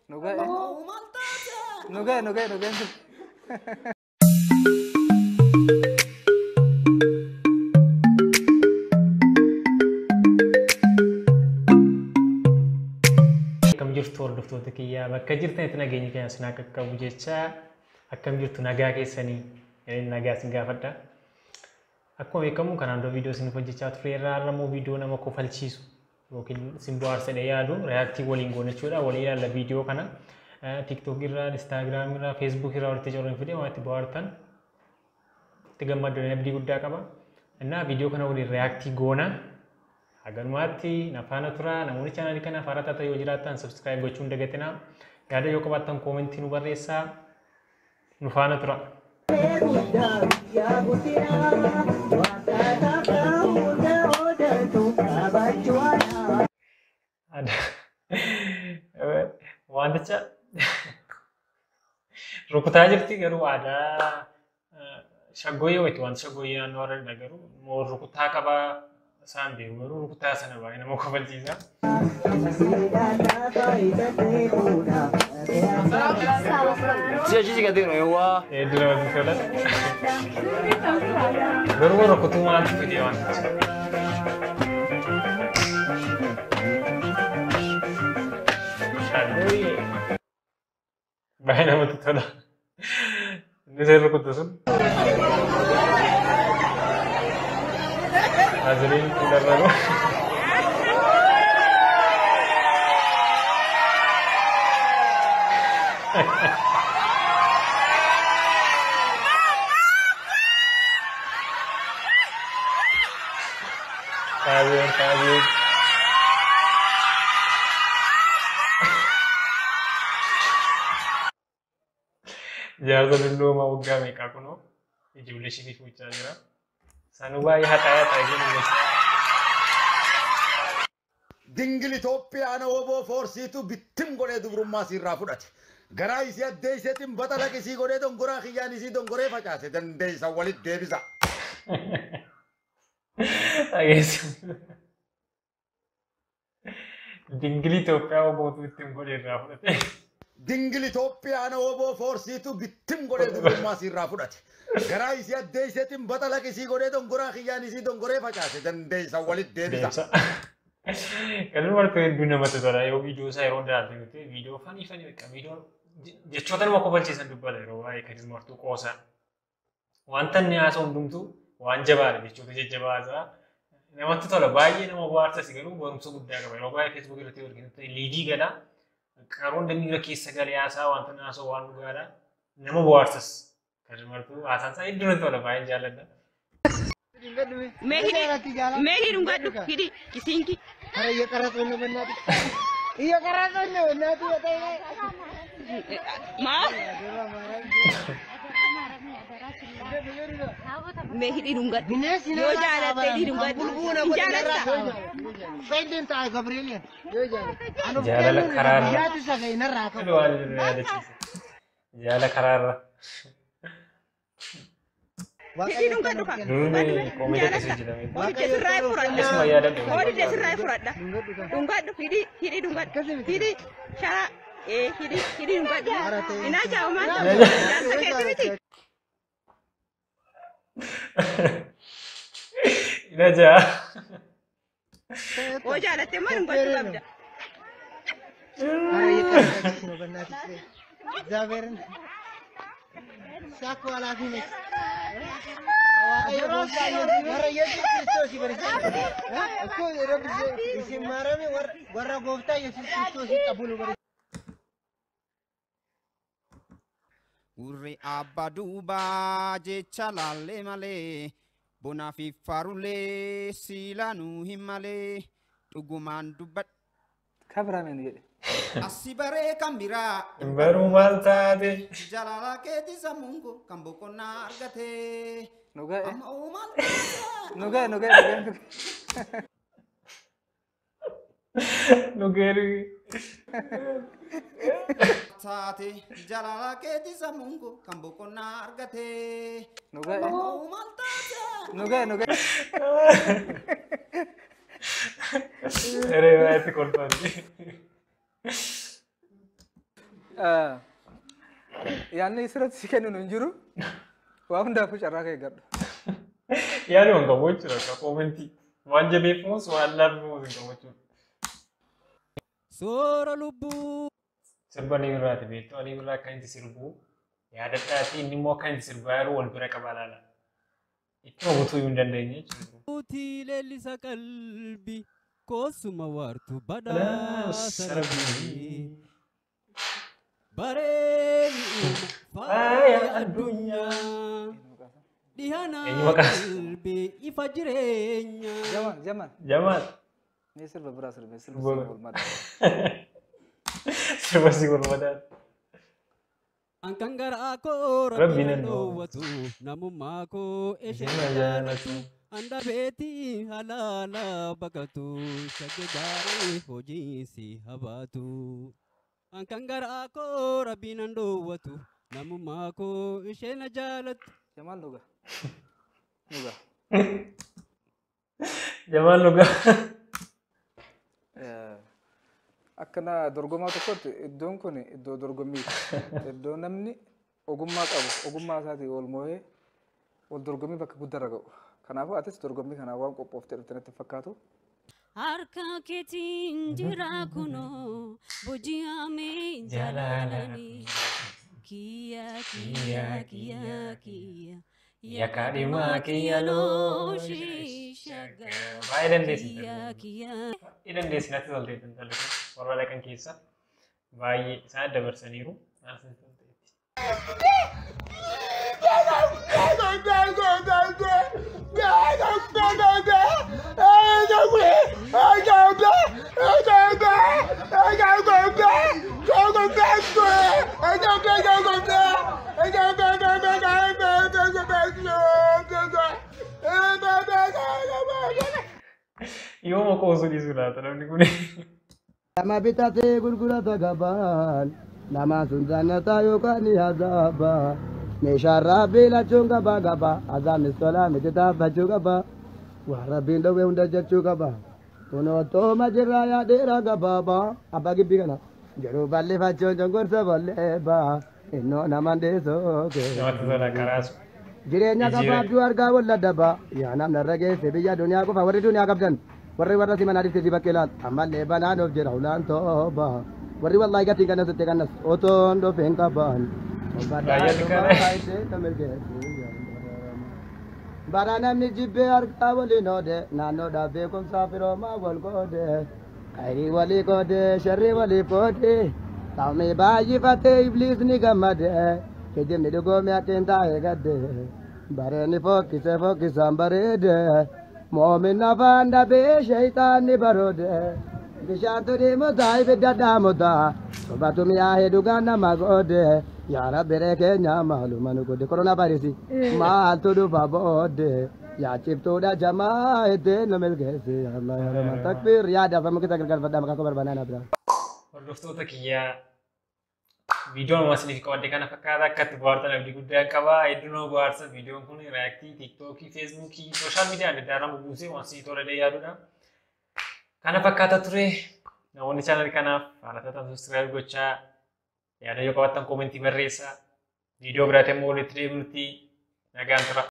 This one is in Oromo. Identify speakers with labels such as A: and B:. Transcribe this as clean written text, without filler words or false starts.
A: Nuga nuga nuga nuga. Akkam jirtu hordoftoota kiyyaa bakka jirtanitti nageenya keenya sinaa qaqqabu jecha akkam jirtu nagaa keessanii nagaa sin gaafadha. Akkuma beekamu kanaan dura viidiyoo isin hojjechaa ture irraa immoo viidiyoo nama kofalchiisu yookiin isin bohaarsadhe yaadu reaaktii waliin goone jechuudha. Walii ilaalla viidiyoo kana TikTok irraa, Instagram irraa, Facebook irraa walitti jirran fidee waan itti bohaartan itti gammadan abdii guddaa qaba. Innaa viidiyoo kana waliin reaaktii goona. Haganumaatti nafaana tura namoonni chaanalii kana faaraa taata yoo jiraattan subscribe gochuun dagatinaa. Yaada yoo qabaattan koomentii nu barreessaa. Nu faana tura. Wanticha rukutaa jirti garuu aadaa shaggooyyee wayiiti wanti shaggooyyee naannoo warra garuu moo rukutaa qabaa isaan beeku garuu rukutaa sana baay'ee nama kofalchiisa.
B: Siyaasni gadi waa.
A: Dura wanti tola. Garuu rukutuu maaltu fidee wanticha. Baay'ee namatti tola. Inni isa rukutu sun. Haziliin fuuldurra. Kabir. Jaarsa dulluuma waggaa meeqaa kunoo ijoollee ishee fuuchaa jira. Sanuu baay'ee haxaayaa ta'ee
C: Dingil Itoophiyaa obbo Forsiitu bittim godhee dubrummaa sirraa fudhate. Garaa isii addee iseetiin batala qisii godhee dongoraa kiyyaan isii dongoree facaase dandeessa walitti deebisa.
A: Dingil Itoophiyaa obbo bittim godhee irraa fudhate.
C: Dingil Itoophiyaa obbo Forsiitu bittim godhee dubrummaa sirraa fudhate. Garaa isii addee iseetiin batala qisii godhee dongoraa kiyyaan isii dongoree facaase dandeessa walitti deebisa.
A: Kan martuu hedduu namatti tola yoo viidiyoo isaa yeroo ilaalte viidiyoo fanii beekaa viidiyoo jechoota nama kofalchiisan dubbata yeroo baay'ee kan martuu qoosa. Wanta inni haasa'u hundumtuu waan jabaadha jechoota jajjabaasaa namatti tola baay'ee nama bohaarsas garuu barumsa guddaa qaba yeroo baay'ee Facebook irratti arginu liidii gala qaroon damiira keessa galee haasaa wanta inni haasa'u waan dhugaadha nama bohaarsas kan martuu haasaan isaa hedduu natti tola baay'ee jaalladha.
D: Mehir enggak duk kiri kisingi.
E: Ada ya karatono benati. Iya karatono benati ya tayo.
D: Mau? Mehir enggak. Yo jalan tadi enggak. Jalan.
E: Pendin tayo Gabrielian. Yo jalan. Anu
A: Jalan karar.
E: Ya tu sa kay naraka.
A: Aduh, ada cheese. Jalan karar.
D: Ini enggak duk.
A: Ini komedi kasih jeda.
D: Oh, diserai furadda.
A: Semua ya ada.
D: Oh, diserai furadda. Enggak duk hidi enggak. Hidi cara hidi enggak. Ina jauh mana?
A: Ini aja.
D: Oh, jalan teman enggak juga ada.
E: Ada ya karatono benati. Zaberin. Saku ala fine. Warra Yesus Kristos ibarisa. Aku Rob isi marame warra gofta Yesus Kristos qabulu barisa.
B: Urri abbaduuba jecha laalle malee bonaa fi faarulee siilaanuu hin malee dhugumaan dubbadha.
A: Kameramen jedhe.
B: Asii baree kan biraa.
A: Baru maal taate.
B: Jaalala keetti sammuun kan boqonnaa argate.
A: Nuga.
B: Amma uumaan taate.
A: Nuga. Nugeri.
B: Taate jaalala keetti sammuun kan boqonnaa argate.
A: Nuga.
B: Amma uumaan taate.
A: Nuga. Ere baay'ee kolfatti.
F: Yaanni isirratti si kennu hin jiru. Waa hundaafuu carraa kee gadhu.
A: Yaani waan qabu jechuudha akka koomentii. Waan jabeeffamus waan laaffamus hin qabu jechuudha.
G: Soora lubbuu.
A: Sirba ni biraati beektu ani biraa akka inni sirbu yaadadhaatii inni immoo akka inni sirbu yeroo wal bira qaba laala. Ittuma butuu hin dandeenye jechuudha.
G: Utii leellisa qalbii koosuma waartu badhaasa rabbii. Bareedu faaya addunyaa. Dhihana qalbii ifa jireenya.
A: Jamal.
F: Ni sirba biraa sirbe sirba
A: Sirba si gurmadaan.
G: Angkan garaa koo rabbiin dhoowwatu namummaa koo ishee jaalatu. Anda beeti halaala bakatu shagge gaarii hojii si habaatu. Angkan garaa koo rabbiin dhoowwatu namummaa koo ishee na jaalatu.
F: Jamal luga. Luga.
A: Jamal luga.
F: Akkana dorgomaa tokkotti iddoon kun iddoo dorgommiiti. Iddoo namni ogummaa qabu ogummaa isaatii ol moo'ee wal dorgommii bakka guddaarra ga'u. Kanaafuu atis dorgommii kanaaf waan qophooftee dhufte natti fakkaatu.
H: Harka keetiin jira kunoo boji'amee jaalalanii kiyya kiyya kiyya kiyya
A: Yakadima kiyya looshi shagga. Baay'ee dandeessi. Baay'ee dandeessi natti tolte intalli kun warra dhaqan keessa baay'ee isaan dabarsaniiru. Io mau kau sudah sudah, tapi ni.
E: Nama bitate gurgurata gaban, nama sunzana tayo kani hazaba. Neshara bila chunga bagaba, azam istola mitita bachuga ba. Warabin dawe unda jachuga ba. Tuno to majiraya dera gaba ba. Abagi bigana. Jaru balle facho jongor sa balle ba. Inno namande so ke.
A: Nama tu dah keras.
E: Jirenya gaba juar gawal ladaba. Ya nam narage sebiya dunia ko favorit dunia kapten. Warri warra si manadif si bakkelat amal lebanan of jeraulan toba warri wallahi gati kana sette kana oton do penka ban barana mi jibbe arka wali node nano da be kom safiro ma wal gode kairi wali gode sharri wali gode tame bayi fate iblis ni gamade kejem ni dogo me atenta e gadde barani fokki se fokki sambarede Momin nafanda be shaitan barode bishantu di mudai bedada muda sobatu mi ahe dugana magode ya rabbi rekenya malumanu gode coronavirus mal tudu babode ya ciptu da jamaah de nomel gesi Allah ya rahmat takbir ya da famu kita gargar pada maka kabar banana bra
A: Hordoftoota kiyyaa viidiyoon masliif qabadde kana fakkaata akkatti bohaartan abdii guddaan qaba. Hedduunoo bohaarsa viidiyoon kun reaaktii tiiktookii, feesbuukii, sooshaal miidiyaa adda addaa nama buusee waan siif tola yaaduudha. Kana fakkaata ture namoonni chaanal kanaaf haalatatan subscribe gochaa yaada yoo qabaattan koomentii barreessaa. Viidiyoo biraatiin immoo walitti deebinutti nagaan tura.